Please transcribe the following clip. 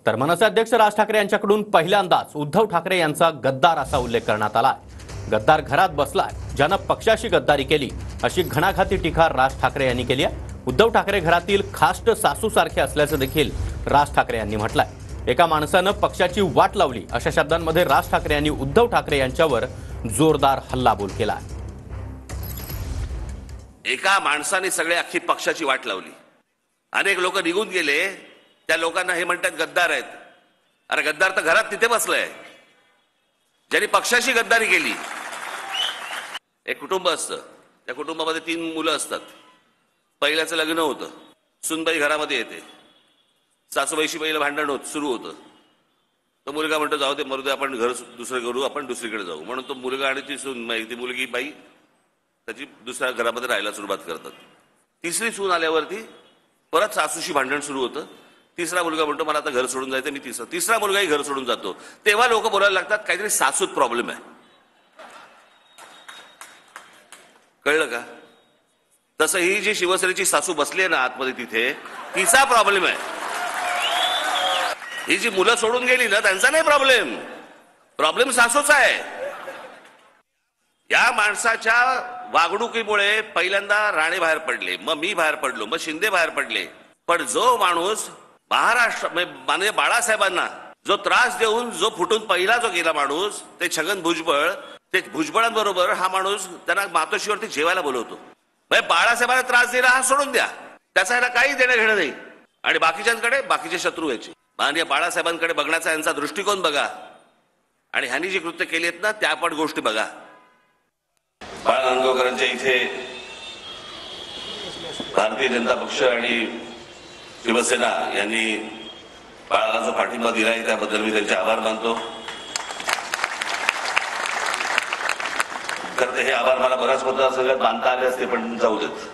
तर मनसे अध्यक्ष राज ठाकरे यांच्याकडून पहिल्यांदाच उद्धव ठाकरे यांचा गद्दार असा उल्लेख करण्यात आला। गद्दार घरात बसलाय, ज्यानं पक्षाशी गद्दारी केली अशी घणाघाती टीका राज ठाकरे यांनी केली आहे। उद्धव ठाकरे घरातील खास्ट सासू सारखे असल्याचं देखील राज ठाकरे यांनी म्हटलंय। एका माणसानं पक्षाची वाट लावली अशा शब्दांमध्ये राज ठाकरे यांनी उद्धव ठाकरे यांच्यावर जोरदार हल्लाबोल केला। एका माणसाने सगळे अख्खी पक्षाची वाट लावली, अनेक लोक निघून गेले, त्या लोकांना हे म्हणतात गद्दार आहेत। अरे गद्दार तर घरात तिथे बसलाय, ज्यांनी पक्षाशी गद्दारी केली। एक कुटुंब असतं, त्या कुटुंबामध्ये 3 मुलं असतात। पहिल्याचं लग्न होतं, सुनबाई घरामध्ये येते, सासूबाईशी पहिलं भांडण सुरू होतं। तो मुलगा म्हणतो जाऊ दे, मरू दे, आपण घर दुसरं करू, आपण दुसरीकडे जाऊ, म्हणून तो मुलगा आणि ती सूनबाई, ती मुलगी बाई त्याची दुसऱ्या घरामध्ये राहायला सुरुवात करतात। तिसरी सून आल्यावरती परत सासूशी भांडण सुरू होतं। तिसरा मुलगा म्हणतो मला आता घर सोडून जायचं, मी तिसरा मुलगाही घर सोडून जातो। तेव्हा लोक बोलायला लागतात काहीतरी सासूत प्रॉब्लेम आहे। कळलं का? तसं ही जी शिवसेनेची सासू बसली आहे ना आतमध्ये, तिथे तिचा प्रॉब्लेम आहे। ही जी मुलं सोडून गेली ना, त्यांचा नाही प्रॉब्लेम, प्रॉब्लेम सासूचा आहे। या माणसाच्या वागणुकीमुळे पहिल्यांदा राणे बाहेर पडले, मग मी बाहेर पडलो, मग शिंदे बाहेर पडले। पण जो माणूस महाराष्ट्र माननीय बाळासाहेबांना जो त्रास देऊन जो फुटून पहिला जो गेला माणूस, ते छगन भुजबळ, ते भुजबळांबरोबर हा माणूस त्यांना मातोश्रीवरती जेवायला बोलवतो। बाळासाहेबांना त्रास दिला हा सोडून द्या, त्याचा ह्याला काही देणं घेणं नाही। आणि बाकीच्यांकडे बाकीचे शत्रू व्हायचे। माननीय बाळासाहेबांकडे बघण्याचा यांचा दृष्टिकोन बघा, आणि ह्यांनी जी कृत्य केली आहेत ना त्या पण गोष्टी बघा। बाळा नांदगावकरांच्या इथे भारतीय जनता पक्ष आणि शिवसेना यांनी बाळाला जो पाठिंबा दिलाय त्याबद्दल मी त्यांचे आभार मानतो। खरं तर हे आभार मला बऱ्याच मतदारसंघात मानता आले असते, पण जाऊ देत।